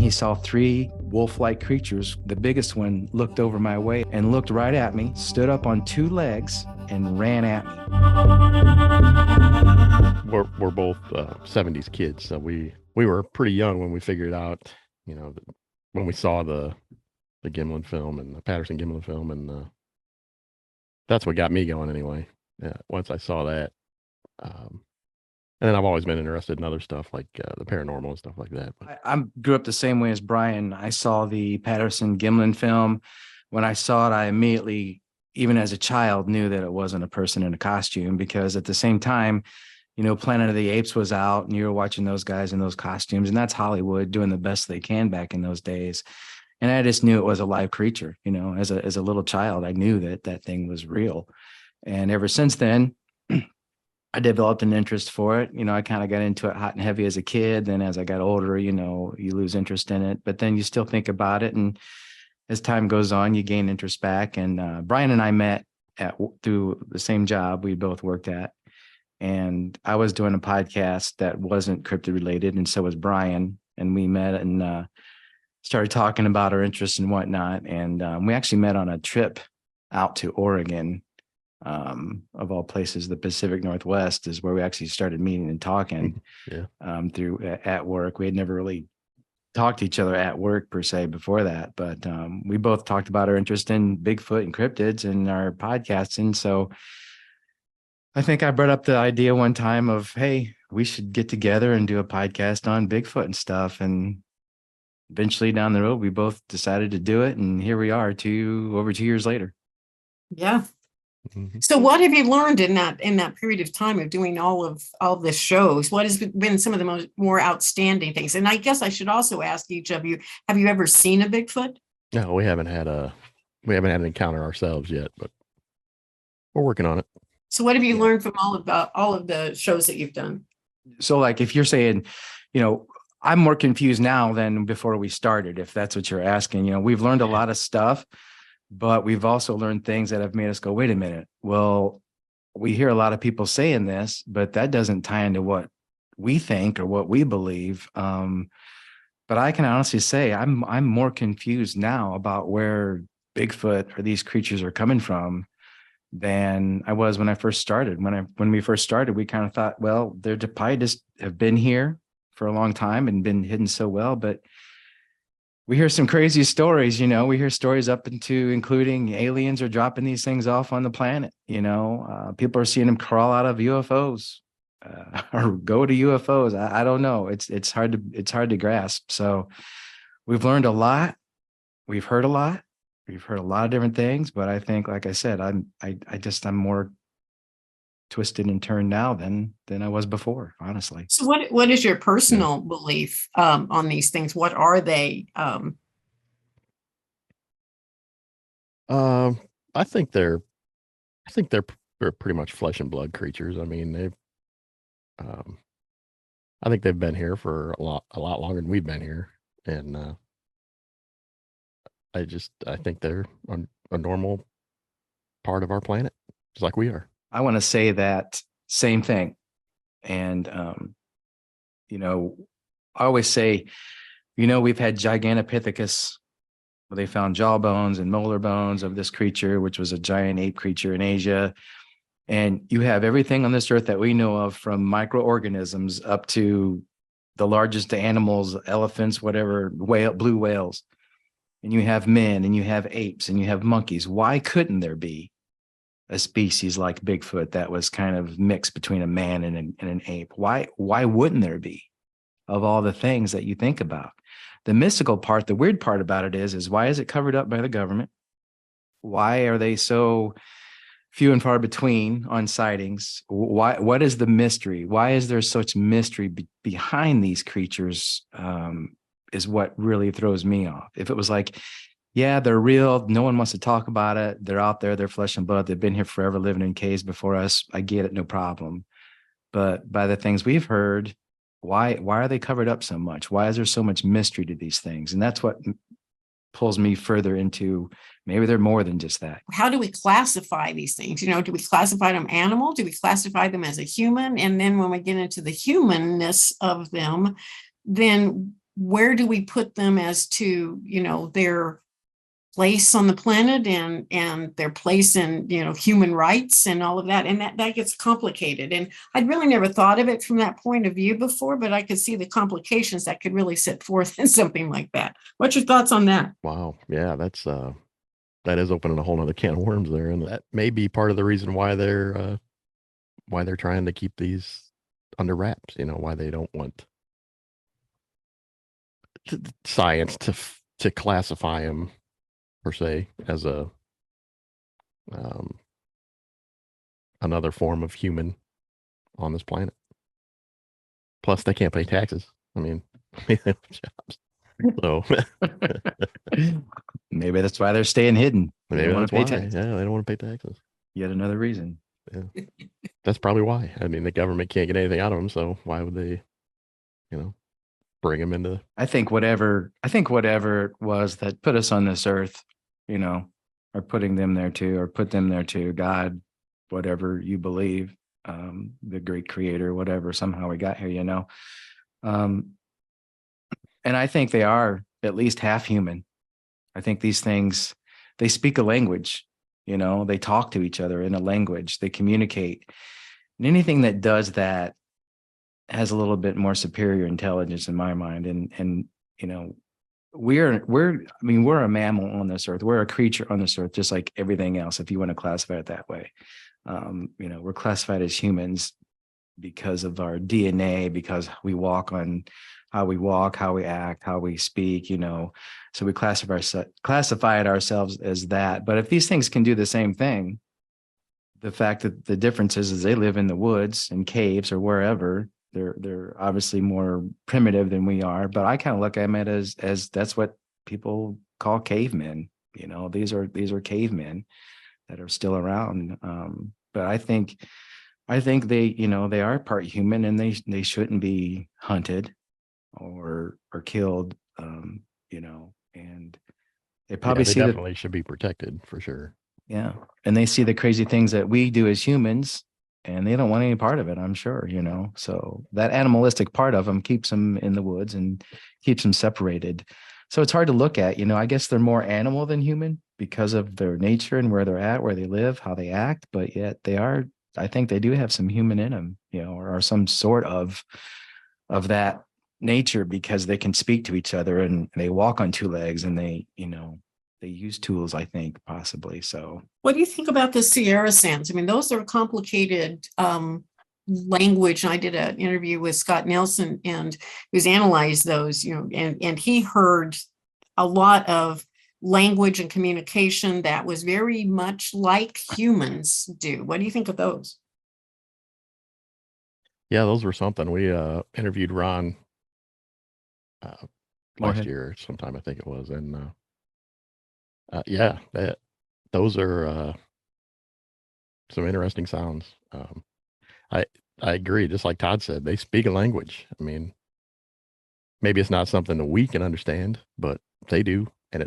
he saw 3 wolf-like creatures. The biggest one looked over my way and looked right at me, stood up on 2 legs, and ran at me. We're both 70s kids, so we were pretty young when we figured out, when we saw the Gimlin film and the Patterson Gimlin film, and that's what got me going anyway. Once I saw that, and then I've always been interested in other stuff like the paranormal and stuff like that. But I grew up the same way as Brian. I saw the Patterson Gimlin film. When I saw it, I immediately, even as a child, knew that it wasn't a person in a costume, because at the same time, Planet of the Apes was out and you were watching those guys in those costumes, and that's Hollywood doing the best they can back in those days. And I just knew it was a live creature. As a little child, I knew that thing was real. And ever since then, I developed an interest for it. I kind of got into it hot and heavy as a kid. Then as I got older, you lose interest in it, but then you still think about it. And as time goes on, you gain interest back. And Brian and I met through the same job we both worked at. And I was doing a podcast that wasn't cryptid related, and so was Brian. And we met and started talking about our interests and whatnot. And we actually met on a trip out to Oregon. Of all places, the Pacific Northwest is where we actually started meeting and talking. Yeah. Through at work. We had never really talked to each other at work per se before that, but we both talked about our interest in Bigfoot and cryptids and our podcasting. So I think I brought up the idea one time of, hey, we should get together and do a podcast on Bigfoot and stuff. And eventually down the road, we both decided to do it. And here we are over 2 years later. Yeah. So what have you learned in that period of time of doing all of the shows? What has been some of the more outstanding things? And I guess I should also ask each of you, have you ever seen a Bigfoot? No, we haven't had an encounter ourselves yet, but we're working on it. So what have you learned from all of the shows that you've done? So like if you're saying, I'm more confused now than before we started, if that's what you're asking. We've learned a lot of stuff, but we've also learned things that have made us go, wait a minute. Well, we hear a lot of people saying this, but that doesn't tie into what we think or what we believe. But I can honestly say I'm more confused now about where Bigfoot or these creatures are coming from than I was when I first started. When we first started, we kind of thought, well, they're probably just have been here for a long time and been hidden so well, but we hear some crazy stories. We hear stories up into including aliens are dropping these things off on the planet. People are seeing them crawl out of UFOs or go to UFOs. I don't know. It's hard to grasp. So we've learned a lot. We've heard a lot. We've heard a lot of different things, but I think, like I said, I'm more twisted and turned now than I was before, honestly. So what is your personal belief on these things? What are they? I think they're pretty much flesh and blood creatures. I mean, I think they've been here for a lot longer than we've been here, and I think they're a normal part of our planet, just like we are. I want to say that same thing. And, I always say, we've had Gigantopithecus, where they found jawbones and molar bones of this creature, which was a giant ape creature in Asia. And you have everything on this earth that we know of, from microorganisms up to the largest animals, elephants, whatever, blue whales. And you have men and you have apes and you have monkeys. Why couldn't there be a species like Bigfoot that was kind of mixed between a man and an ape? Why wouldn't there be, of all the things that you think about? The mystical part, the weird part about it is why is it covered up by the government? Why are they so few and far between on sightings? What is the mystery? Why is there such mystery behind these creatures? Is what really throws me off. If it was like, yeah, they're real, no one wants to talk about it, they're out there, they're flesh and blood, they've been here forever, living in caves before us, I get it, no problem. But by the things we've heard, why are they covered up so much? Why is there so much mystery to these things? And that's what pulls me further into, maybe they're more than just that. How do we classify these things? Do we classify them animal? Do we classify them as a human? And then when we get into the humanness of them, then where do we put them as to, their place on the planet and their place in, human rights and all of that. And that gets complicated. And I'd really never thought of it from that point of view before, but I could see the complications that could really set forth in something like that. What's your thoughts on that? Wow. Yeah, that is opening a whole nother can of worms there. And that may be part of the reason why they're trying to keep these under wraps, why they don't want science to classify them per se as a another form of human on this planet. Plus, they can't pay taxes. I mean, they have jobs. So Maybe that's why they're staying hidden. They maybe don't want that's to pay why. taxes. Yeah, they don't want to pay taxes. Yet another reason. Yeah, that's probably why. I mean, the government can't get anything out of them, so why would they, bring them into? I think whatever it was that put us on this earth, or putting them there too, or put them there too, God, whatever you believe, the great creator, whatever, somehow we got here, and I think they are at least half human. I think these things, they speak a language, they talk to each other in a language, they communicate. And anything that does that has a little bit more superior intelligence in my mind. And we're a mammal on this earth. We're a creature on this earth, just like everything else, if you want to classify it that way. We're classified as humans because of our DNA, because we walk on how we walk, how we act, how we speak, so we classify it ourselves as that. But if these things can do the same thing, the fact that the difference is they live in the woods and caves or wherever, they're obviously more primitive than we are. But I kind of look at them as that's what people call cavemen. These are cavemen that are still around. But I think they, they are part human, and they shouldn't be hunted or killed, and they probably they see that. definitely should be protected for sure. Yeah. And they see the crazy things that we do as humans, and they don't want any part of it, I'm sure, so that animalistic part of them keeps them in the woods and keeps them separated. So it's hard to look at, I guess they're more animal than human because of their nature and where they're at, where they live, how they act, but yet I think they do have some human in them, or some sort of that nature, because they can speak to each other and they walk on two legs, and they use tools, I think, possibly. So what do you think about the Sierra sounds? I mean, those are complicated language. And I did an interview with Scott Nelson, and who's analyzed those, and he heard a lot of language and communication that was very much like humans do. What do you think of those? Yeah, those were something. We interviewed Ron last year sometime, I think it was. And yeah, those are some interesting sounds. I agree. Just like Todd said, they speak a language. I mean, maybe it's not something that we can understand, but they do. And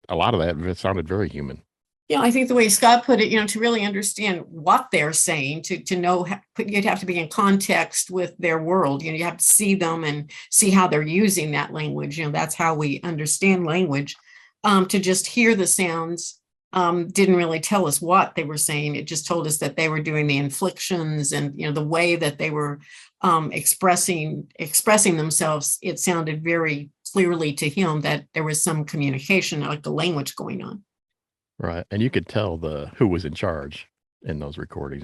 a lot of that, it sounded very human. Yeah, I think the way Scott put it, to really understand what they're saying, to know, you'd have to be in context with their world. You have to see them and see how they're using that language. That's how we understand language. To just hear the sounds didn't really tell us what they were saying. It just told us that they were doing the inflections and, the way that they were expressing themselves. It sounded very clearly to him that there was some communication, like the language going on. Right. And you could tell who was in charge in those recordings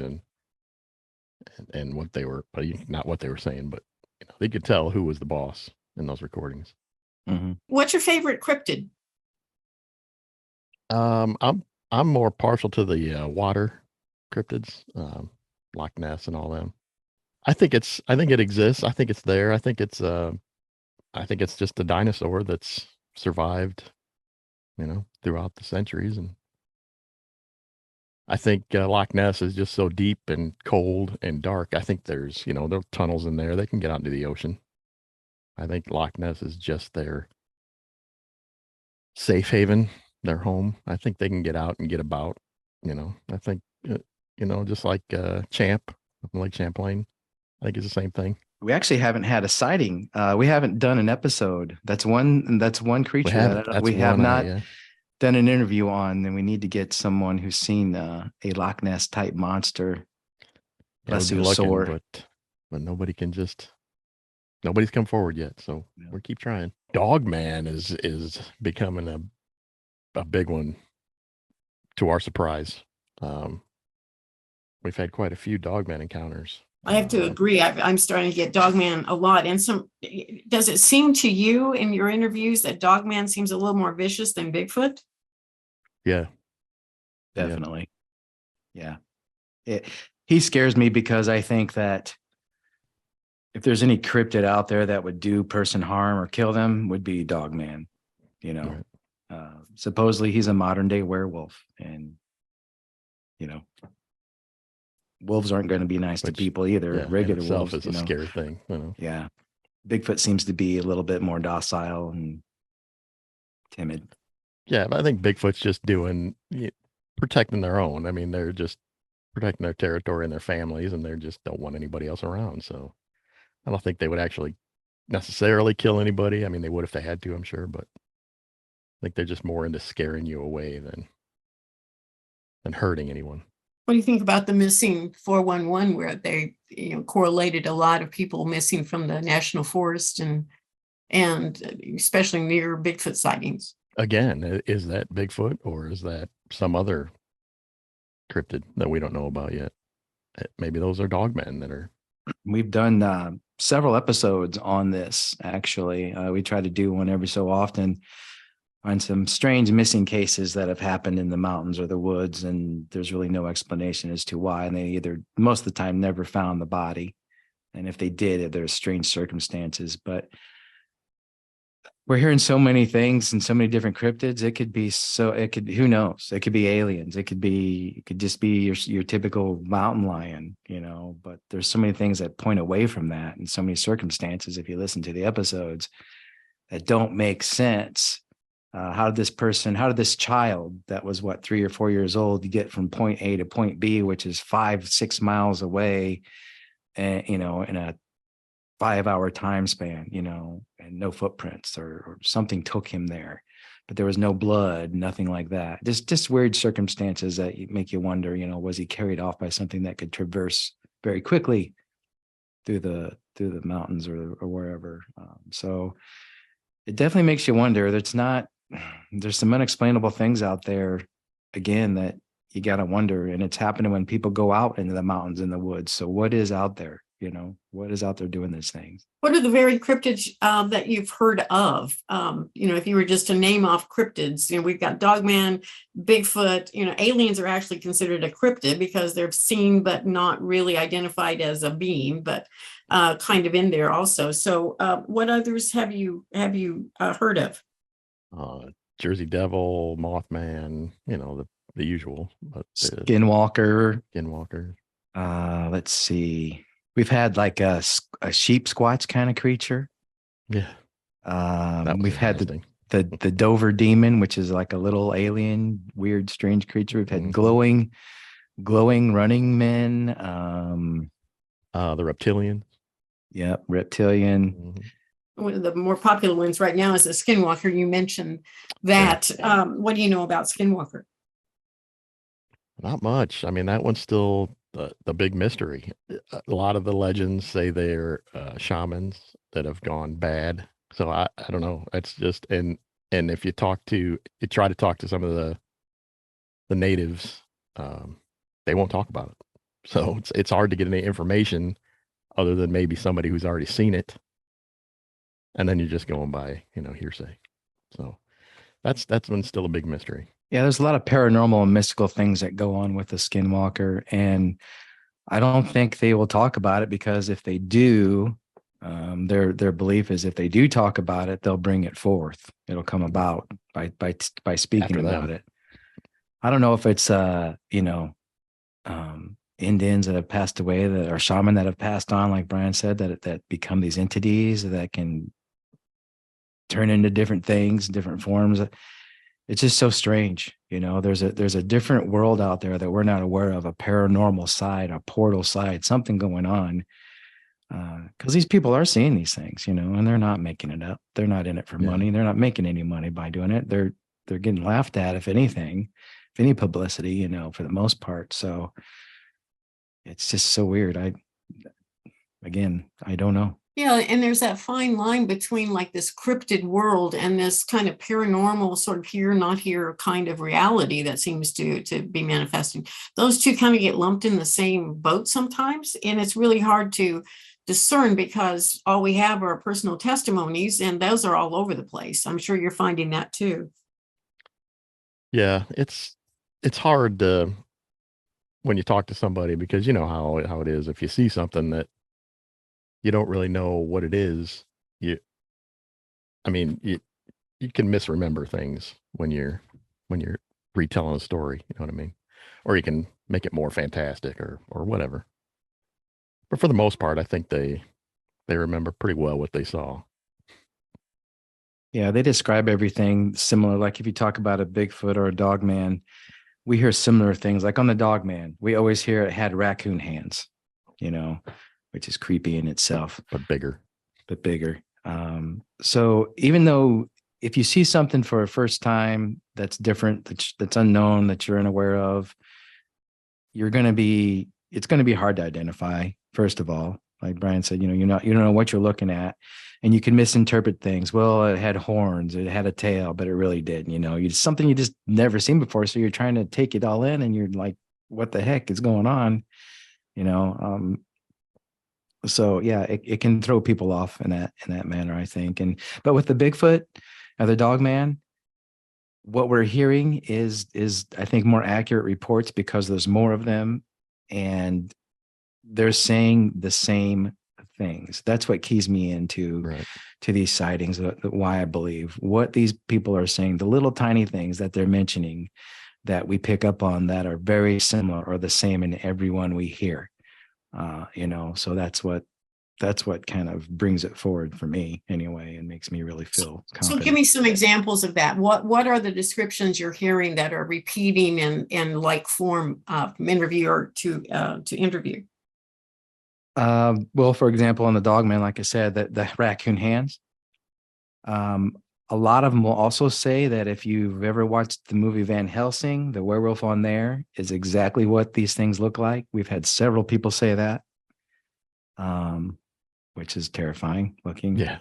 and what they were, not what they were saying, but they could tell who was the boss in those recordings. Mm-hmm. What's your favorite cryptid? I'm more partial to the water cryptids, Loch Ness and all them. I think it exists. I think it's there. I think it's just a dinosaur that's survived, throughout the centuries. And I think Loch Ness is just so deep and cold and dark. I think there's, there are tunnels in there. They can get out into the ocean. I think Loch Ness is just their safe haven, their home. I think they can get out and get about, I think, just like Lake Champlain, I think it's the same thing. we actually haven't had a sighting. We haven't done an episode. That's one creature haven't. that That's we have one not yeah. done an interview on. And we need to get someone who's seen a Loch Ness type monster. Yeah, we've been looking, but nobody's come forward yet. So we'll keep trying. Dogman is becoming a big one to our surprise. We've had quite a few Dogman encounters. I have to agree. I'm starting to get Dogman a lot. And does it seem to you in your interviews that Dogman seems a little more vicious than Bigfoot? Yeah. Definitely. Yeah. He scares me because I think that if there's any cryptid out there that would do person harm or kill them, would be Dogman. You know, right. Supposedly he's a modern day werewolf, and wolves aren't going to be nice to people either. Regular wolves is a scary thing. Yeah. Bigfoot seems to be a little bit more docile and timid. Yeah, but I think Bigfoot's just protecting their own. I mean, they're just protecting their territory and their families, and they just don't want anybody else around. So I don't think they would actually necessarily kill anybody. I mean, they would if they had to, I'm sure, but I think they're just more into scaring you away than hurting anyone. What do you think about the missing 411, where they correlated a lot of people missing from the national forest and especially near Bigfoot sightings? Again, is that Bigfoot or is that some other cryptid that we don't know about yet? Maybe those are Dogmen that are. We've done several episodes on this, actually. We try to do one every so often on some strange missing cases that have happened in the mountains or the woods, and there's really no explanation as to why. And they either, most of the time, never found the body. And if they did, there's strange circumstances. But we're hearing so many things and so many different cryptids. Who knows? It could be aliens. It could just be your typical mountain lion, but there's so many things that point away from that, and so many circumstances, if you listen to the episodes, that don't make sense. How did this child that was 3 or 4 years old get from point A to point B, which is 5-6 miles away, and in a 5-hour time span, and no footprints or something took him there, but there was no blood, nothing like that. Just weird circumstances that make you wonder, was he carried off by something that could traverse very quickly through the mountains or wherever. So it definitely makes you wonder. There's some unexplainable things out there, again, that you got to wonder, and it's happening when people go out into the mountains and the woods. So what is out there? What is out there doing these things? What are the very cryptids that you've heard of? If you were just to name off cryptids, we've got Dogman, Bigfoot, aliens are actually considered a cryptid because they're seen but not really identified as a being, but kind of in there also. So what others have you heard of? Jersey Devil, Mothman, the usual. But Skinwalker. Let's see. We've had like a sheep squatch kind of creature. Yeah. We've had the Dover demon, which is like a little alien, weird, strange creature. We've had glowing running men. The reptilian. Yeah, reptilian. Mm-hmm. One of the more popular ones right now is the Skinwalker. You mentioned that. Yeah. What do you know about Skinwalker? Not much. I mean, that one's still the big mystery. A lot of the legends say they're shamans that have gone bad. So I don't know. It's just and if you try to talk to some of the natives, they won't talk about it. So it's hard to get any information other than maybe somebody who's already seen it. And then you're just going by, hearsay. So that's one still a big mystery. Yeah, there's a lot of paranormal and mystical things that go on with the Skinwalker, and I don't think they will talk about it because if they do, their belief is if they do talk about it, they'll bring it forth. It'll come about by speaking about it. I don't know if it's Indians that have passed away or shaman that have passed on, like Brian said, that become these entities that can turn into different things, different forms. It's just so strange. There's a different world out there that we're not aware of, a paranormal side, a portal side, something going on Because these people are seeing these things, and they're not making it up. They're not in it for Yeah. money. They're not making any money by doing it. They're getting laughed at, if anything, if any publicity, for the most part. So it's just so weird. I don't know. Yeah, and there's that fine line between like this cryptid world and this kind of paranormal sort of here, not here kind of reality that seems to be manifesting. Those two kind of get lumped in the same boat sometimes, and it's really hard to discern because all we have are personal testimonies, and those are all over the place. I'm sure you're finding that too. Yeah, it's hard to when you talk to somebody, because you know how it is. If you see something that you don't really know what it is, I mean, you can misremember things when you're retelling a story, you know what I mean? Or you can make it more fantastic or whatever. But for the most part, I think they remember pretty well what they saw. Yeah, they describe everything similar. Like if you talk about a Bigfoot or a dog man, we hear similar things. Like on the dog man, we always hear it had raccoon hands, which is creepy in itself. But bigger. So even though if you see something for a first time that's different, that's unknown, that you're unaware of, it's going to be hard to identify, first of all. Like Brian said, you don't know what you're looking at, and you can misinterpret things. Well, it had horns, it had a tail, but it really didn't. It's something you just never seen before. So you're trying to take it all in, and you're like, what the heck is going on? So yeah, it can throw people off in that manner, I think. But with the Bigfoot or the dog man, what we're hearing is I think more accurate reports because there's more of them, and they're saying the same things. That's what keys me into to these sightings, why I believe what these people are saying, the little tiny things that they're mentioning that we pick up on that are very similar or the same in everyone we hear. So that's what kind of brings it forward for me anyway, and makes me really feel confident. So give me some examples of that. What are the descriptions you're hearing that are repeating in like form from interviewer to interview? Well, for example, on the dog man, like I said, the raccoon hands. A lot of them will also say that if you've ever watched the movie Van Helsing, the werewolf on there is exactly what these things look like. We've had several people say that, which is terrifying looking. Yeah.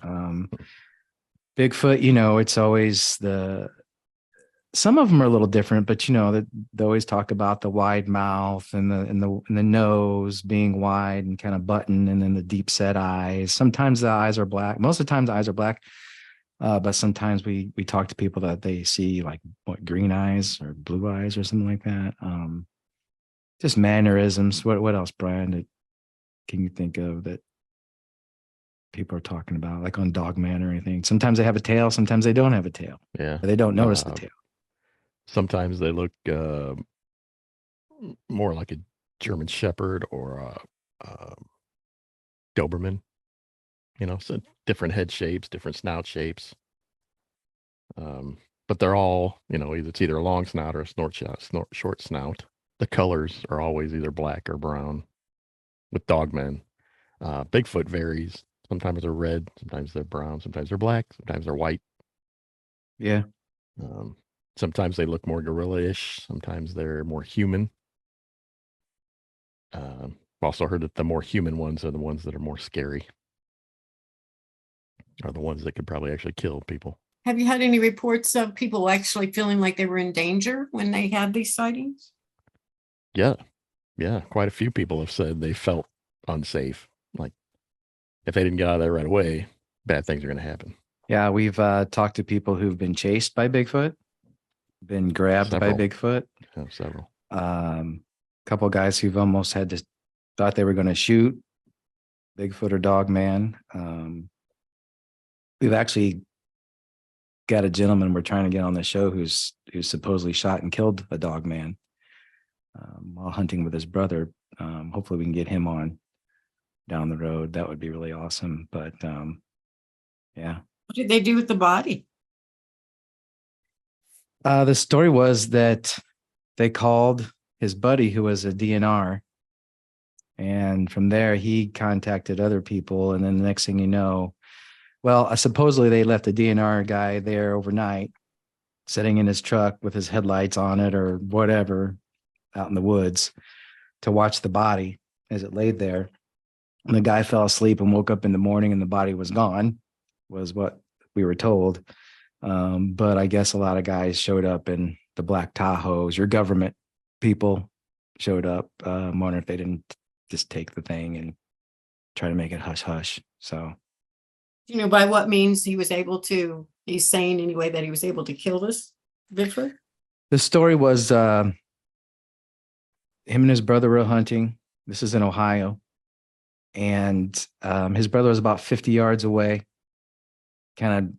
Bigfoot, it's always some of them are a little different, but that they always talk about the wide mouth and the nose being wide and kind of button, and then the deep set eyes. Sometimes the eyes are black. Most of the time the eyes are black. But sometimes we talk to people that they see like green eyes or blue eyes or something like that. Just mannerisms. What else, Brian? Can you think of that people are talking about, like on Dogman or anything? Sometimes they have a tail. Sometimes they don't have a tail. Yeah. They don't notice the tail. Sometimes they look more like a German Shepherd or a Doberman. So different head shapes, different snout shapes. But they're all, it's either a long snout or a short snout. The colors are always either black or brown with dogmen. Bigfoot varies. Sometimes they're red, sometimes they're brown, sometimes they're black, sometimes they're white. Yeah. Sometimes they look more gorilla-ish. Sometimes they're more human. I've also heard that the more human ones are the ones that are more scary. Are the ones that could probably actually kill people. Have you had any reports of people actually feeling like they were in danger when they had these sightings? Yeah. Quite a few people have said they felt unsafe. Like if they didn't get out of there right away, bad things are going to happen. Yeah, we've talked to people who've been chased by Bigfoot, been grabbed by Bigfoot. Yeah, several. Couple of guys who've almost thought they were going to shoot Bigfoot or dog man. We've actually got a gentleman we're trying to get on the show who's supposedly shot and killed a dog man while hunting with his brother. Hopefully we can get him on down the road. That would be really awesome. But yeah. What did they do with the body? The story was that they called his buddy, who was a DNR, And from there, he contacted other people. And then the next thing you know, well, supposedly they left the DNR guy there overnight, sitting in his truck with his headlights on it or whatever out in the woods to watch the body as it laid there. And the guy fell asleep and woke up in the morning and the body was gone, was what we were told. But I guess a lot of guys showed up in the black Tahoes. Your government people showed up. Wondering if they didn't just take the thing and try to make it hush hush. So, You know, by what means he was able to, he's saying anyway that he was able to kill this Bigfoot? the story was him and his brother were hunting. This is in Ohio. And his brother was about 50 yards away, kind of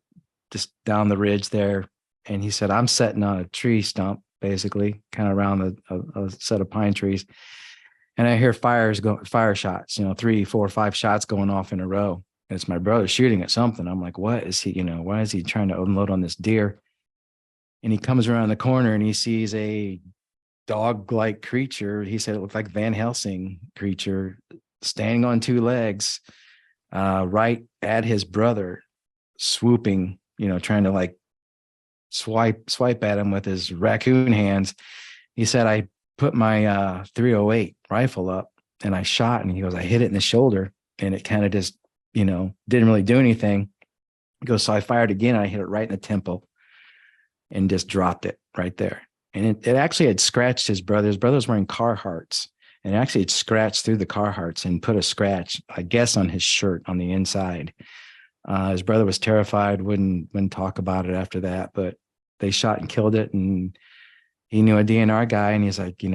just down the ridge there. And he said, I'm sitting on a tree stump, basically, kind of around a set of pine trees. And I hear fire shots, 3, 4, 5 shots going off in a row. And it's my brother shooting at something. I'm like, what is he, why is he trying to unload on this deer? And he comes around the corner and he sees a dog-like creature. He said it looked like Van Helsing creature standing on 2 legs, right at his brother, swooping, trying to like swipe at him with his raccoon hands. He said, I put my 308 rifle up and I shot, and he goes, I hit it in the shoulder and it kind of just, didn't really do anything. He goes, so I fired again and I hit it right in the temple and just dropped it right there. And it actually had scratched his brother. His brother was wearing Carhartts, and actually it scratched through the Carhartts and put a scratch, I guess, on his shirt on the inside. His brother was terrified, wouldn't talk about it after that, but they shot and killed it. And he knew a DNR guy, and he's like, we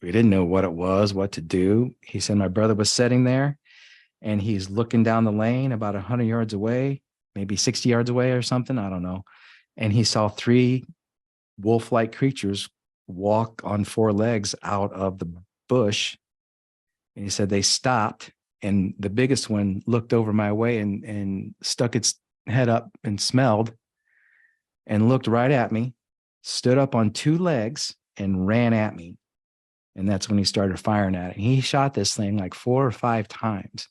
didn't know what it was, what to do. He said, my brother was sitting there and he's looking down the lane about 100 yards away, maybe 60 yards away or something. I don't know. And he saw 3 wolf-like creatures walk on 4 legs out of the bush. And he said they stopped, and the biggest one looked over my way and stuck its head up and smelled and looked right at me, stood up on 2 legs and ran at me. And that's when he started firing at it. He shot this thing like 4 or 5 times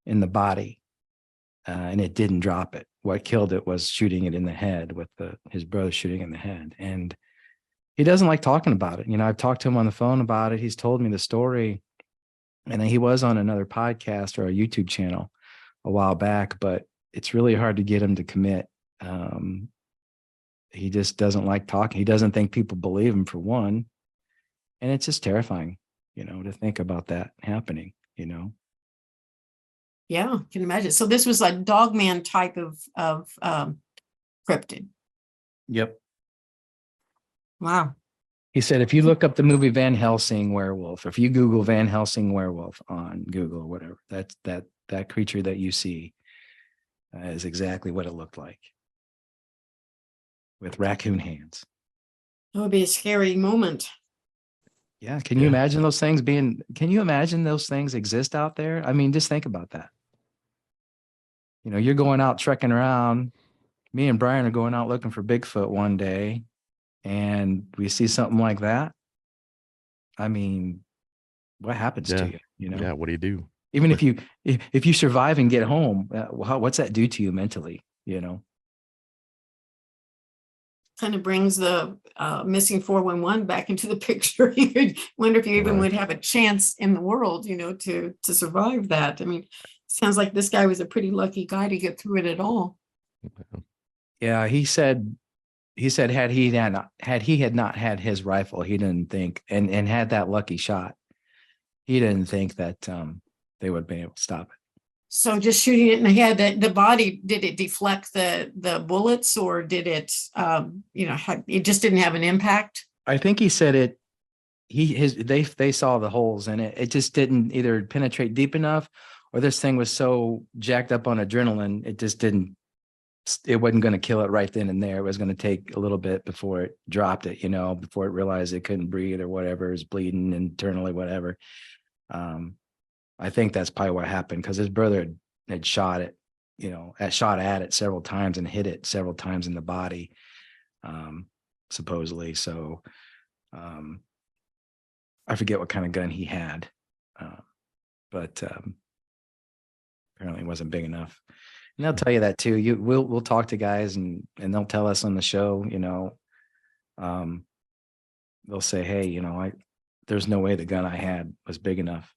in the body, and it didn't drop it. What killed it was shooting it in the head, with his brother shooting in the head. And he doesn't like talking about it. I've talked to him on the phone about it. He's told me the story, and he was on another podcast or a YouTube channel a while back, but it's really hard to get him to commit. He just doesn't like talking. He doesn't think people believe him, for one. And it's just terrifying, to think about that happening, Yeah, can imagine. So this was a dogman type of cryptid. Yep. Wow. He said, if you look up the movie Van Helsing werewolf, if you Google Van Helsing werewolf on Google or whatever, that creature that you see is exactly what it looked like, with raccoon hands. It would be a scary moment. Yeah. Can you imagine those things exist out there? I mean, just think about that. You're going out trekking around. Me and Brian are going out looking for Bigfoot one day, and we see something like that. I mean, what happens to you? Yeah. What do you do? Even if you survive and get home, what's that do to you mentally? Kind of brings the missing 411 back into the picture. You wonder if you even would have a chance in the world, to survive that. I mean, sounds like this guy was a pretty lucky guy to get through it at all. Yeah, he said had he had not had his rifle, he didn't think, and had that lucky shot, he didn't think that they would be able to stop it. So just shooting it in the head, the body, did it deflect the bullets, or did it, it just didn't have an impact? I think he said it. They saw the holes in it. It just didn't either penetrate deep enough, or this thing was so jacked up on adrenaline, it wasn't going to kill it right then and there. It was going to take a little bit before it dropped it, before it realized it couldn't breathe or whatever, is bleeding internally, whatever. I think that's probably what happened, because his brother had shot it, shot at it several times and hit it several times in the body, supposedly. So I forget what kind of gun he had, But apparently it wasn't big enough. And they'll tell you that too. We'll talk to guys and they'll tell us on the show, they'll say, hey, there's no way the gun I had was big enough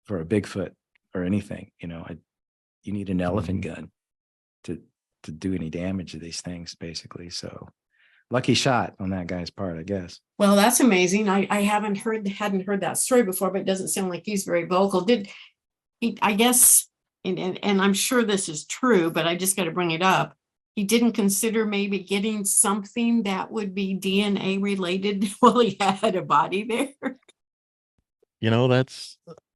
for a Bigfoot or anything. You need an elephant gun to do any damage to these things, basically. So lucky shot on that guy's part, I guess. Well, that's amazing. I hadn't heard that story before, but it doesn't sound like he's very vocal. Did he, I guess, and I'm sure this is true, but I just got to bring it up. He didn't consider maybe getting something that would be DNA related while he had a body there.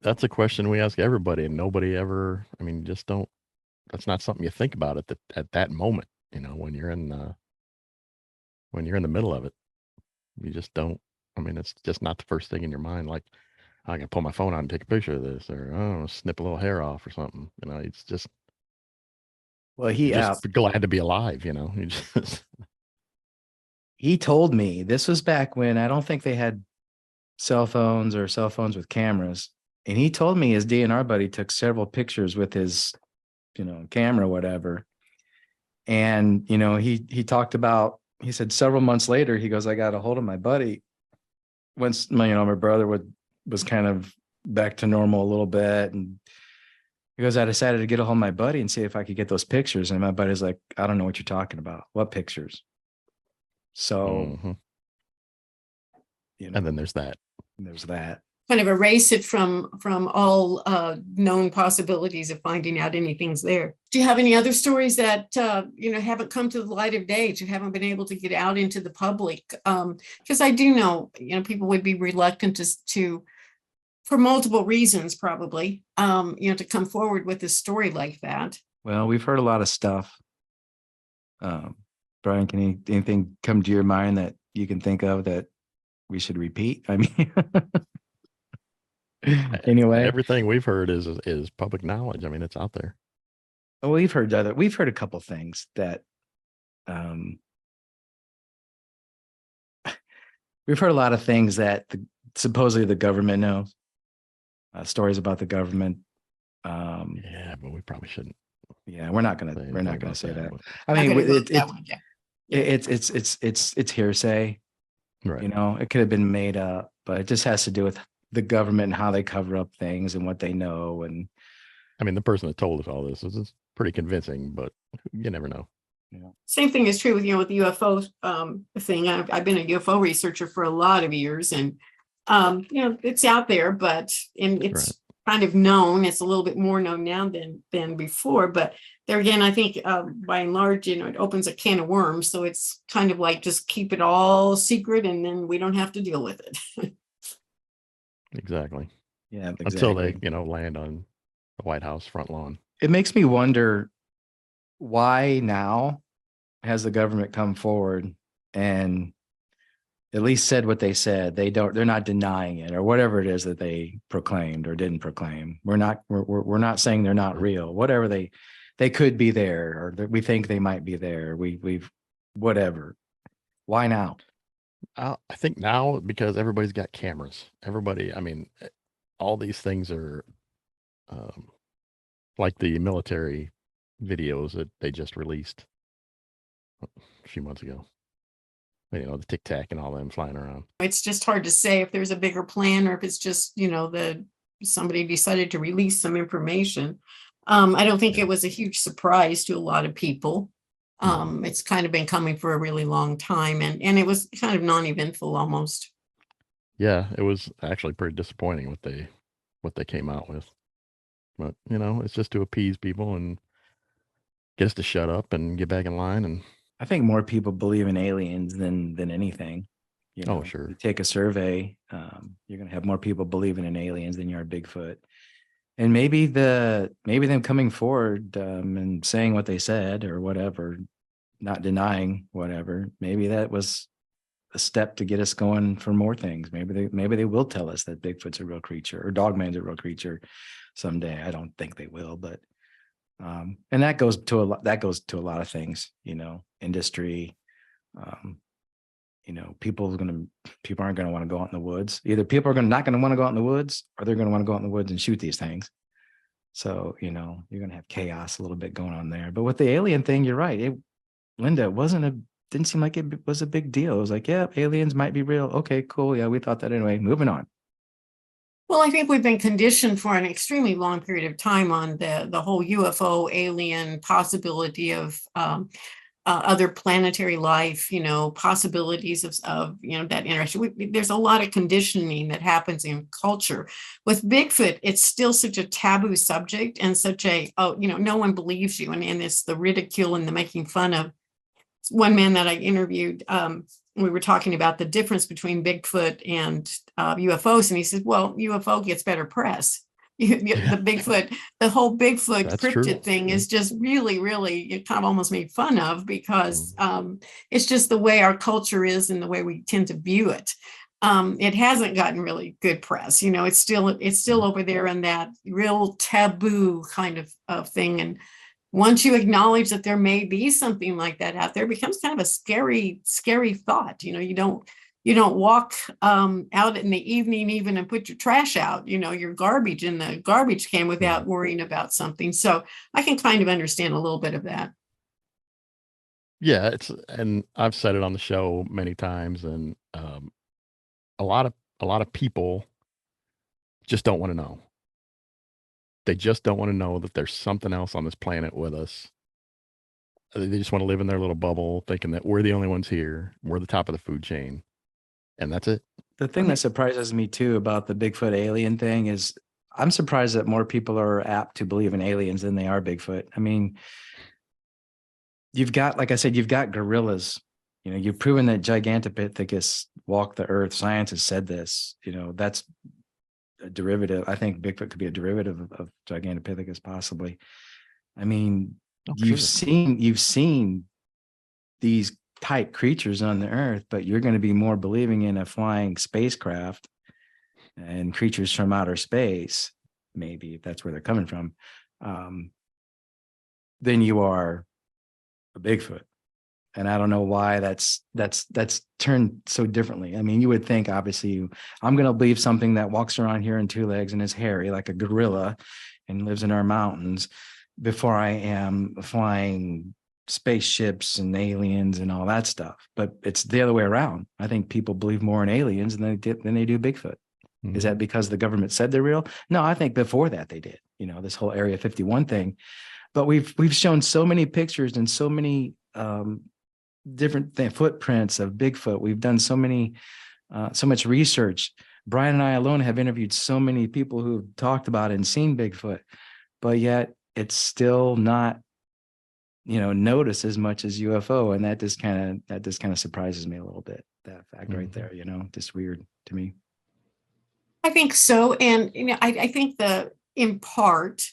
That's a question we ask everybody, and nobody ever. I mean, just don't. That's not something you think about at that moment. When you're in the middle of it, you just don't. I mean, it's just not the first thing in your mind. Like, I can pull my phone out and take a picture of this, or I don't know, snip a little hair off or something. It's just. Well, you're just glad to be alive. You just. He told me this was back when I don't think they had cell phones or cell phones with cameras. And he told me his DNR buddy took several pictures with his, camera, whatever. And, he talked about, he said several months later, he goes, I got a hold of my buddy. Once, my brother was kind of back to normal a little bit. And he goes, I decided to get a hold of my buddy and see if I could get those pictures. And my buddy's like, I don't know what you're talking about. What pictures? So, and then there's that. Kind of erase it from all known possibilities of finding out anything's there. Do you have any other stories that haven't come to the light of day, that you haven't been able to get out into the public? Because I do know people would be reluctant to for multiple reasons, probably to come forward with a story like that. Well, we've heard a lot of stuff. Brian, can anything come to your mind that you can think of that we should repeat? I mean, anyway, everything we've heard is public knowledge. I mean, it's out there. Well, we've heard a couple of things that we've heard a lot of things that supposedly the government knows. Stories about the government. Yeah, but we probably shouldn't. Yeah, we're not gonna say that. I mean, it's hearsay. Right. It could have been made up, but it just has to do with the government and how they cover up things and what they know. And I mean, the person that told us all this is pretty convincing, but you never know. Same thing is true with with the UFO thing. I've been a UFO researcher for a lot of years, and it's out there, but it's kind of known. It's a little bit more known now than before, but there again, I think by and large, it opens a can of worms. So it's kind of like just keep it all secret, and then we don't have to deal with it. Exactly. Yeah. Exactly. Until they, land on the White House front lawn. It makes me wonder, why now has the government come forward and at least said what they said? They're not denying it, or whatever it is that they proclaimed or didn't proclaim. We're not saying they're not real. Whatever they could be there, or we think they might be there. We've whatever. Why now? I think now because everybody's got cameras. Everybody, I mean, all these things are like the military videos that they just released a few months ago. The Tic Tac and all them flying around. It's just hard to say if there's a bigger plan, or if it's just, somebody decided to release some information. I don't think it was a huge surprise to a lot of people. It's kind of been coming for a really long time, and it was kind of non-eventful almost. Yeah, it was actually pretty disappointing what they came out with. But, it's just to appease people and get us to shut up and get back in line. And I think more people believe in aliens than anything. Oh, sure. You take a survey, you're going to have more people believing in aliens than you are Bigfoot. And maybe them coming forward and saying what they said or whatever, not denying whatever, maybe that was a step to get us going for more things. Maybe they will tell us that Bigfoot's a real creature or Dogman's a real creature someday. I don't think they will, but and that goes to a lot of things, industry, people aren't going to want to go out in the woods. Either people are not going to want to go out in the woods, or they're going to want to go out in the woods and shoot these things. So, you're going to have chaos a little bit going on there. But with the alien thing, you're right. Linda, didn't seem like it was a big deal. It was like, yeah, aliens might be real. Okay, cool. Yeah, we thought that anyway. Moving on. Well, I think we've been conditioned for an extremely long period of time on the whole UFO alien possibility of other planetary life, possibilities of that interaction. There's a lot of conditioning that happens in culture. With Bigfoot, it's still such a taboo subject and such no one believes you. And it's the ridicule and the making fun of. One man that I interviewed, we were talking about the difference between Bigfoot and UFOs. And he said, well, UFO gets better press. The whole Bigfoot That's cryptid true. thing Yeah. is just really, really, it kind of almost made fun of because it's just the way our culture is and the way we tend to view it. It hasn't gotten really good press. It's still over there in that real taboo kind of thing. And once you acknowledge that there may be something like that out there, it becomes kind of a scary thought. You don't walk out in the evening even and put your trash out, your garbage in the garbage can without worrying about something. So I can kind of understand a little bit of that. Yeah, and I've said it on the show many times, and a lot of people just don't want to know. They just don't want to know that there's something else on this planet with us. They just want to live in their little bubble, thinking that we're the only ones here. We're the top of the food chain, and that's it. The thing that surprises me too about the Bigfoot alien thing is I'm surprised that more people are apt to believe in aliens than they are Bigfoot. I mean, like I said, you've got gorillas. You've proven that Gigantopithecus walked the earth. Science has said this. That's a derivative. I think Bigfoot could be a derivative of Gigantopithecus, possibly. I mean, you've seen these type creatures on the earth, but you're going to be more believing in a flying spacecraft and creatures from outer space, maybe if that's where they're coming from, than you are a Bigfoot. And I don't know why that's turned so differently. I mean, you would think, obviously, I'm going to believe something that walks around here in two legs and is hairy like a gorilla and lives in our mountains before I am flying spaceships and aliens and all that stuff. But it's the other way around. I think people believe more in aliens than they do Bigfoot. Mm-hmm. Is that because the government said they're real? No, I think before that they did. This whole Area 51 thing. But we've shown so many pictures and so many different footprints of Bigfoot. We've done so much research. Brian and I alone have interviewed so many people who've talked about and seen Bigfoot, but yet it's still not, noticed as much as UFO. And that just kind of surprises me a little bit. That fact right there, just weird to me. I think so. And, I think in part,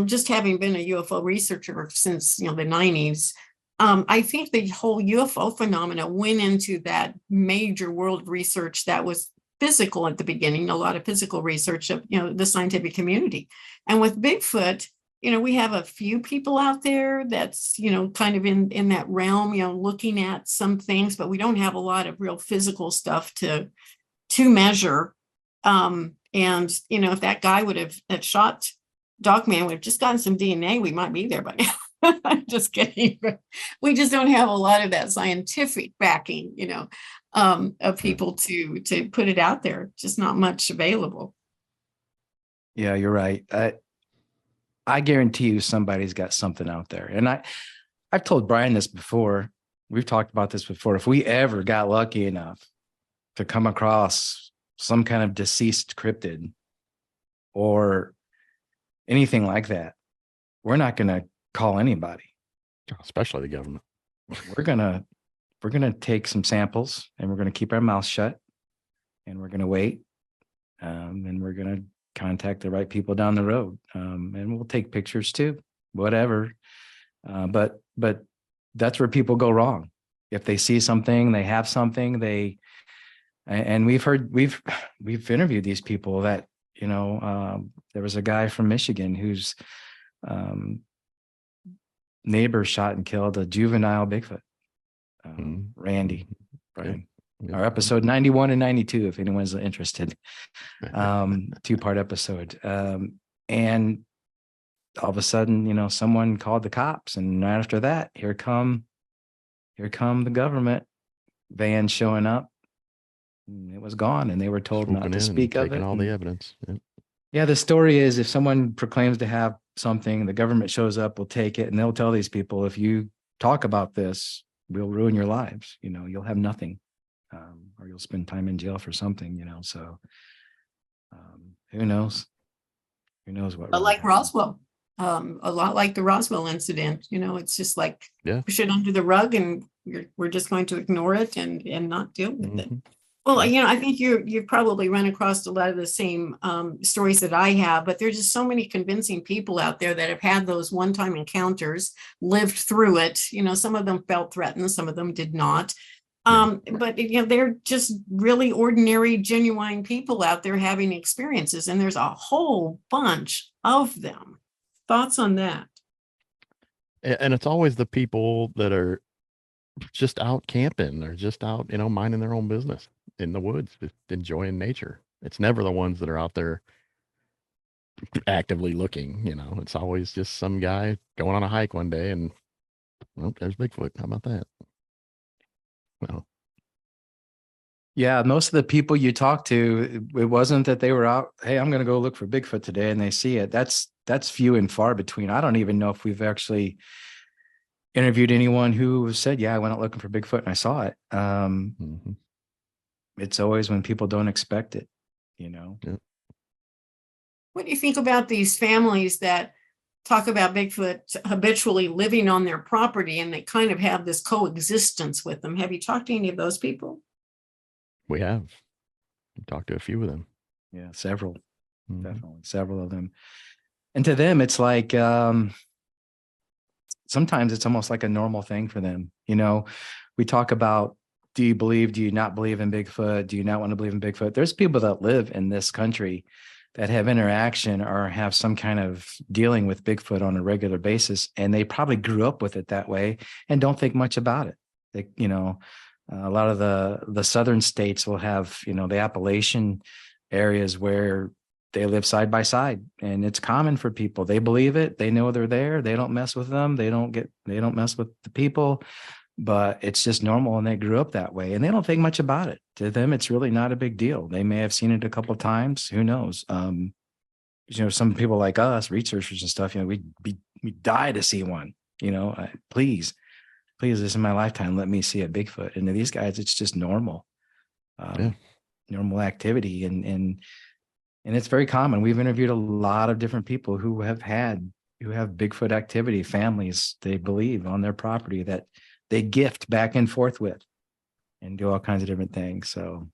just having been a UFO researcher since, the 90s, I think the whole UFO phenomena went into that major world of research that was physical at the beginning, a lot of physical research of, the scientific community. And with Bigfoot, we have a few people out there that's, kind of in that realm, looking at some things, but we don't have a lot of real physical stuff to measure. And, if that guy that shot Dogman would have just gotten some DNA, we might be there by now. I'm just kidding. We just don't have a lot of that scientific backing, of people to put it out there. Just not much available. Yeah, you're right. I guarantee you somebody's got something out there. And I've told Brian this before. We've talked about this before. If we ever got lucky enough to come across some kind of deceased cryptid or anything like that, we're not going to call anybody, especially the government. We're gonna take some samples and we're gonna keep our mouth shut and we're gonna wait, and we're gonna contact the right people down the road, and we'll take pictures too, whatever. But that's where people go wrong. If they see something, they have something, and we've interviewed these people that, there was a guy from Michigan whose neighbor shot and killed a juvenile Bigfoot, Randy. Brian. Yep. Our episode 91 and 92, if anyone's interested. 2-part episode. And all of a sudden, you know, someone called the cops, and right after that, here come the government van showing up. And it was gone, and they were told not Swooping to in speak and of taking it. all the evidence. Yep. Yeah, the story is if someone proclaims to have something, the government shows up, will take it, and they'll tell these people, if you talk about this, we'll ruin your lives. You know, you'll have nothing, or you'll spend time in jail for something, you know. So who knows? Who knows what? But really like happened. Roswell, a lot like the Roswell incident, you know, it's just like Yeah. push it under the rug and we're just going to ignore it and not deal with it. Mhm. Well, you know, I think you've probably run across a lot of the same stories that I have, but there's just so many convincing people out there that have had those one-time encounters, lived through it. You know, some of them felt threatened, some of them did not. But you know, they're just really ordinary, genuine people out there having experiences, and there's a whole bunch of them. Thoughts on that? And it's always the people that are just out camping or just out, you know, minding their own business in the woods, just enjoying nature. It's never the ones that are out there actively looking, you know. It's always just some guy going on a hike one day and, well, there's Bigfoot. How about that? Well, Yeah, most of the people you talk to, it wasn't that they were out, hey, I'm going to go look for Bigfoot today, and they see it. That's few and far between. I don't even know if we've actually interviewed anyone who said, yeah, I went out looking for Bigfoot and I saw it. mhm. It's always when people don't expect it, you know. What do you think about these families that talk about Bigfoot habitually living on their property and they kind of have this coexistence with them? Have you talked to any of those people? We have talked to a few of them. Yeah, several, Mhm. definitely several of them. And to them, it's like sometimes it's almost like a normal thing for them. You know, we talk about, do you not believe in Bigfoot? Do you not want to believe in Bigfoot? There's people that live in this country that have interaction or have some kind of dealing with Bigfoot on a regular basis, and they probably grew up with it that way and don't think much about it. They, you know, a lot of the southern states will have, you know, the Appalachian areas where they live side by side, and it's common for people. They believe it. They know they're there. They don't mess with them. They don't mess with the people, but it's just normal. And they grew up that way and they don't think much about it. To them, it's really not a big deal. They may have seen it a couple of times. Who knows? You know, some people like us, researchers and stuff, you know, we die to see one, you know, please, this is my lifetime. Let me see a Bigfoot. And to these guys, it's just normal, normal activity. And it's very common. We've interviewed a lot of different people who have Bigfoot activity, families they believe on their property that they gift back and forth with and do all kinds of different things. So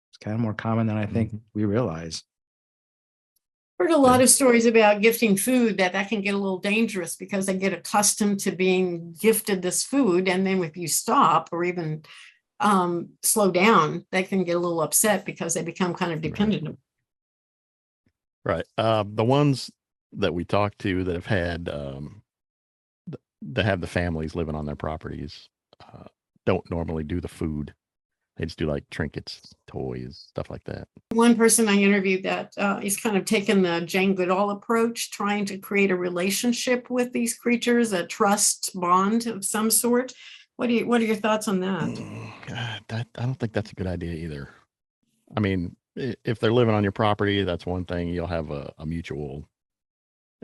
it's kind of more common than I think we realize. Heard a lot of stories about gifting food that can get a little dangerous because they get accustomed to being gifted this food. And then if you stop or even slow down, they can get a little upset because they become kind of dependent. Right. The ones that we talked to that have had, that have the families living on their properties, don't normally do the food. They just do like trinkets, toys, stuff like that. One person I interviewed that is kind of taken the Jane Goodall approach, trying to create a relationship with these creatures, a trust bond of some sort. What are your thoughts on that? I don't think that's a good idea either. I mean, if they're living on your property, that's one thing. You'll have a mutual,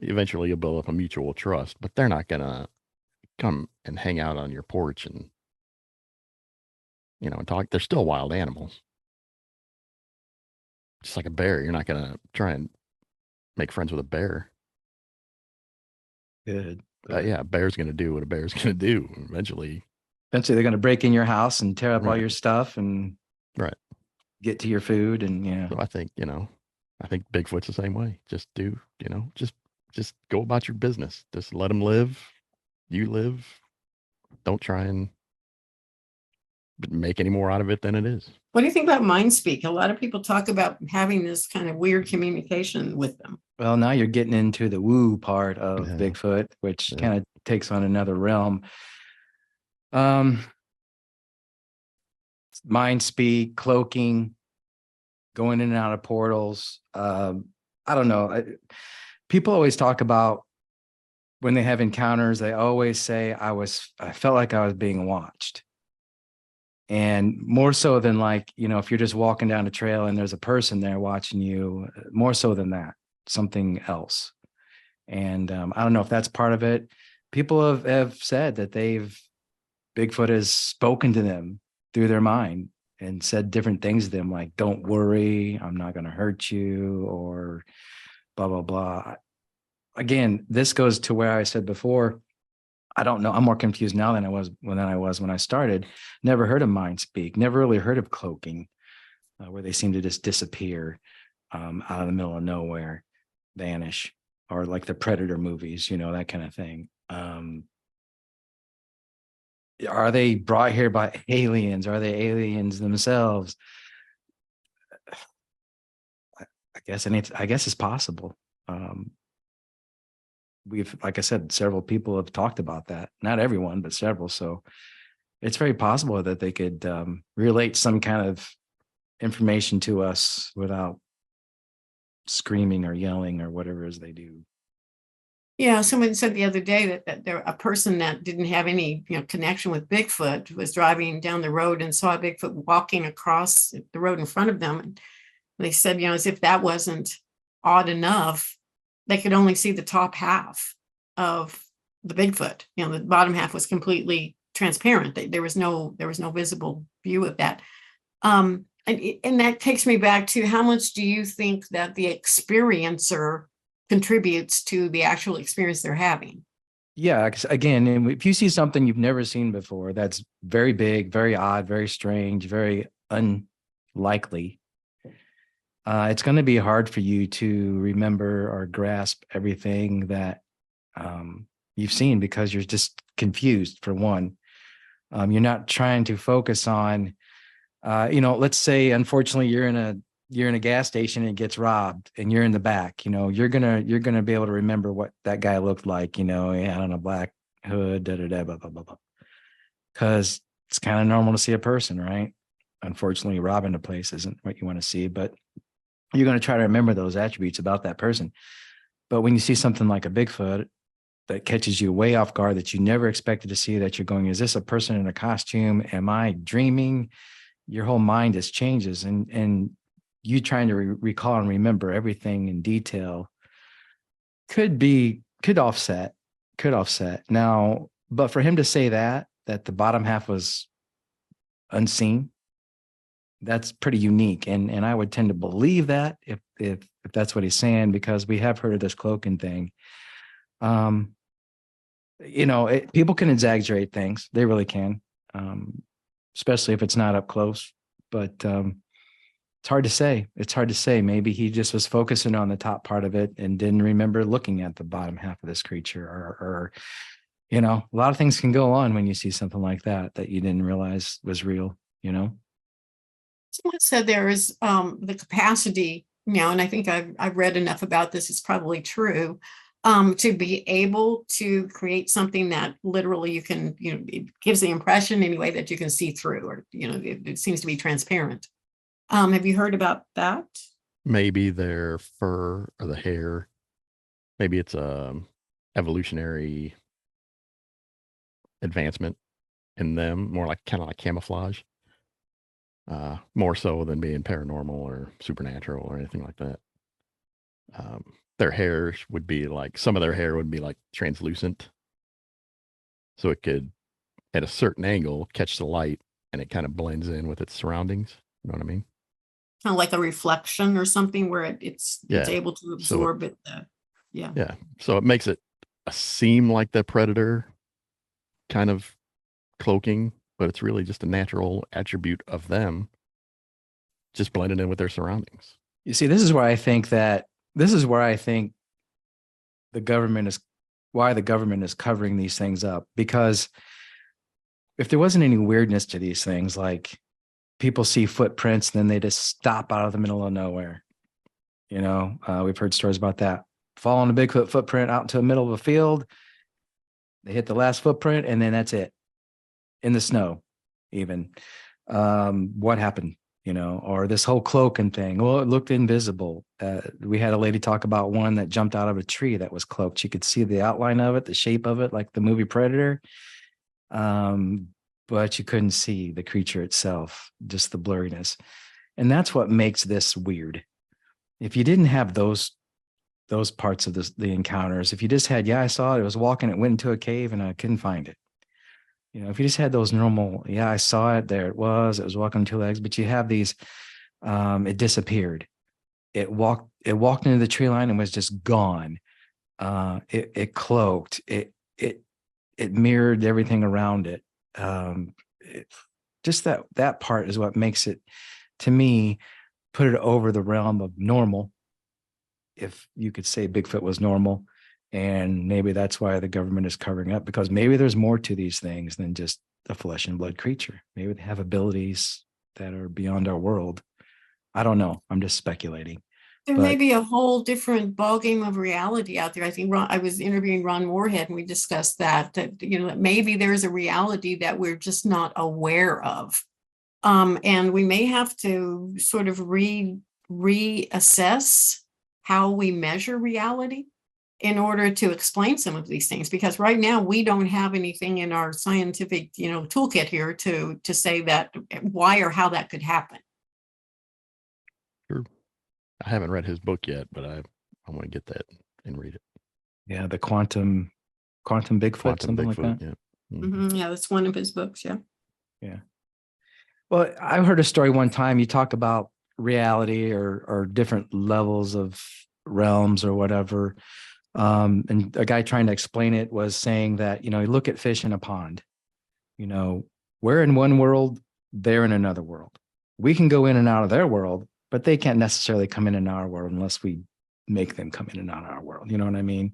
eventually you'll build up a mutual trust, but they're not going to come and hang out on your porch and, you know, and talk. They're still wild animals. Just like a bear. You're not going to try and make friends with a bear. Good. Yeah, a bear's going to do what a bear's going to do eventually. Eventually, they're going to break in your house and tear up all Right. your stuff and get to your food. And yeah, So I think, you know, I think Bigfoot's the same way. Just do, you know, just go about your business. Just let them live. You live. Don't try and make any more out of it than it is. What do you think about mind speak? A lot of people talk about having this kind of weird communication with them. well, now you're getting into the woo part of Yeah. Bigfoot, which Yeah. kind of takes on another realm. mind speak, cloaking, going in and out of portals. I don't know. People always talk about when they have encounters, they always say, I felt like I was being watched. And more so than like, if you're just walking down a trail and there's a person there watching you, more so than that, something else. And I don't know if that's part of it. People have said that Bigfoot has spoken to them through their mind and said different things to them, like, don't worry, I'm not going to hurt you, or blah, blah, blah. Again, this goes to where I said before, I don't know. I'm more confused now than I was when I started. Never heard of mind speak. Never really heard of cloaking, where they seem to just disappear out of the middle of nowhere, vanish, or like the Predator movies, that kind of thing. Are they brought here by aliens? Are they aliens themselves? I guess it's possible. Like I said, several people have talked about that. Not everyone, but several. So it's very possible that they could relate some kind of information to us without screaming or yelling or whatever it is they do. Yeah, someone said the other day that a person that didn't have any connection with Bigfoot was driving down the road and saw a Bigfoot walking across the road in front of them. And they said, as if that wasn't odd enough, they could only see the top half of the Bigfoot. The bottom half was completely transparent. There was no visible view of that. And that takes me back to, how much do you think that the experiencer contributes to the actual experience they're having? Yeah, 'cause again, if you see something you've never seen before, that's very big, very odd, very strange, very unlikely, it's going to be hard for you to remember or grasp everything that you've seen, because you're just confused, for one. You're not trying to focus on, let's say, unfortunately, you're in a gas station and it gets robbed and you're in the back. You're gonna be able to remember what that guy looked like. He had on a black hood, blah, blah, blah, blah. Because it's kind of normal to see a person, right? Unfortunately, robbing a place isn't what you want to see, but you're going to try to remember those attributes about that person. But when you see something like a Bigfoot that catches you way off guard, that you never expected to see, that you're going, is this a person in a costume? Am I dreaming? Your whole mind just changes, and you trying to recall and remember everything in detail could offset now. But for him to say that the bottom half was unseen, that's pretty unique. And I would tend to believe that if that's what he's saying, because we have heard of this cloaking thing. People can exaggerate things. They really can, especially if it's not up close. But it's hard to say. Maybe he just was focusing on the top part of it and didn't remember looking at the bottom half of this creature, or a lot of things can go on when you see something like that you didn't realize was real. Someone said there is the capacity, and I think I've read enough about this, it's probably true, to be able to create something that literally you can, it gives the impression anyway that you can see through, or, it seems to be transparent. Have you heard about that? Maybe their fur or the hair. Maybe it's a evolutionary advancement in them, more like kind of like camouflage. More so than being paranormal or supernatural or anything like that. Their hair would be like, some of their hair would be like translucent. So it could, at a certain angle, catch the light and it kind of blends in with its surroundings. You know what I mean? Kind of like a reflection or something, where it's able to absorb it. Yeah. Yeah. So it makes it seem like the predator kind of cloaking, but it's really just a natural attribute of them, just blended in with their surroundings. You see, this is where I think the government is covering these things up, because if there wasn't any weirdness to these things, like people see footprints, then they just stop out of the middle of nowhere. We've heard stories about that. Following a Bigfoot footprint out into the middle of a field, they hit the last footprint, and then that's it. In the snow, even. what happened, or this whole cloaking thing. Well, it looked invisible. We had a lady talk about one that jumped out of a tree that was cloaked. She could see the outline of it, the shape of it, like the movie Predator. But you couldn't see the creature itself, just the blurriness. And that's what makes this weird. If you didn't have those parts of the encounters, if you just had, I saw it, it was walking, it went into a cave and I couldn't find it. If you just had those normal, I saw it, there it was walking on two legs, but you have these, it disappeared. It walked into the tree line and was just gone. It cloaked, it mirrored everything around it. Just that part is what makes it, to me, put it over the realm of normal. If you could say Bigfoot was normal, and maybe that's why the government is covering up, because maybe there's more to these things than just a flesh and blood creature. Maybe they have abilities that are beyond our world. I don't know. I'm just speculating. There may be a whole different ballgame of reality out there. I think I was interviewing Ron Moorhead and we discussed that maybe there's a reality that we're just not aware of. And we may have to sort of reassess how we measure reality in order to explain some of these things, because right now we don't have anything in our scientific, toolkit here to say that why or how that could happen. Sure. I haven't read his book yet, but I want to get that and read it. Yeah, the quantum Bigfoot, something Bigfoot, like that. Yeah. Mm-hmm. Yeah, that's one of his books. Yeah. Yeah. Well, I heard a story one time. You talk about reality or different levels of realms or whatever. And a guy trying to explain it was saying that, you look at fish in a pond, we're in one world, they're in another world. We can go in and out of their world, but they can't necessarily come in our world unless we make them come in and out of our world. You know what I mean?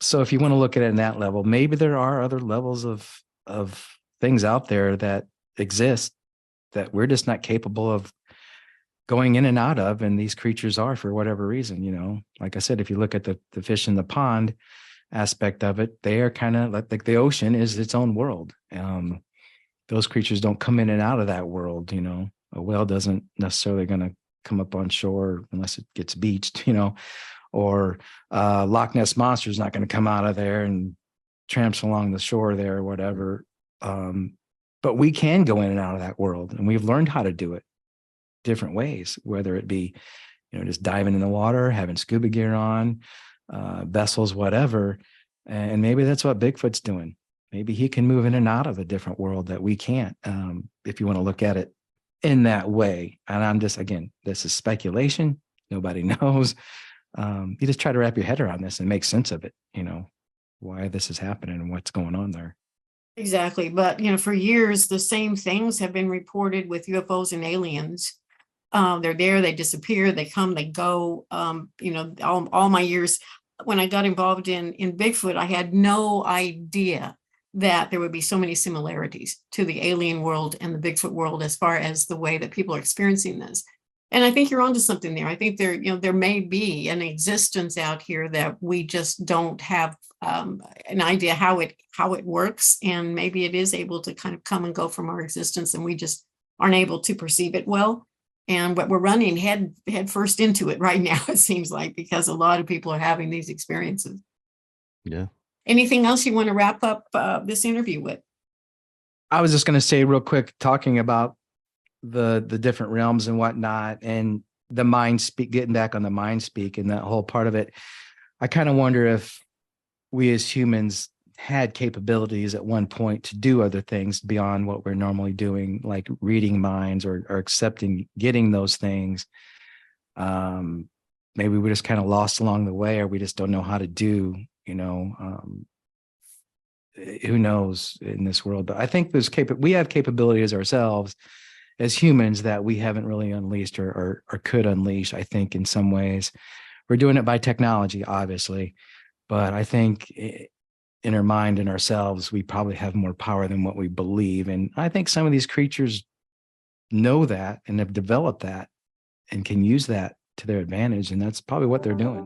So if you want to look at it in that level, maybe there are other levels of things out there that exist that we're just not capable of going in and out of, and these creatures are for whatever reason. Like I said, if you look at the fish in the pond aspect of it, they are kind of like the ocean is its own world. Those creatures don't come in and out of that world. A whale doesn't necessarily going to come up on shore unless it gets beached, or Loch Ness Monster is not going to come out of there and tramps along the shore there or whatever. But we can go in and out of that world, and we've learned how to do it different ways, whether it be, just diving in the water, having scuba gear on, vessels, whatever. And maybe that's what Bigfoot's doing. Maybe he can move in and out of a different world that we can't, if you want to look at it in that way. And I'm just, again, this is speculation. Nobody knows. You just try to wrap your head around this and make sense of it, why this is happening and what's going on there. Exactly. But, for years, the same things have been reported with UFOs and aliens. They're there, they disappear, they come, they go. All my years when I got involved in Bigfoot, I had no idea that there would be so many similarities to the alien world and the Bigfoot world as far as the way that people are experiencing this. And I think you're onto something there. I think there may be an existence out here that we just don't have an idea how it works, and maybe it is able to kind of come and go from our existence, and we just aren't able to perceive it well. And what we're running head first into it right now, it seems like, because a lot of people are having these experiences. Yeah. Anything else you want to wrap up this interview with? I was just going to say real quick, talking about the different realms and whatnot, and the mind speak, getting back on the mind speak and that whole part of it. I kind of wonder if we as humans had capabilities at one point to do other things beyond what we're normally doing, like reading minds or getting those things. Maybe we're just kind of lost along the way, or we just don't know how to do, who knows in this world. But I think we have capabilities ourselves as humans that we haven't really unleashed or could unleash. I think in some ways we're doing it by technology, obviously, but I think in our mind and ourselves, we probably have more power than what we believe. And I think some of these creatures know that and have developed that and can use that to their advantage. And that's probably what they're doing.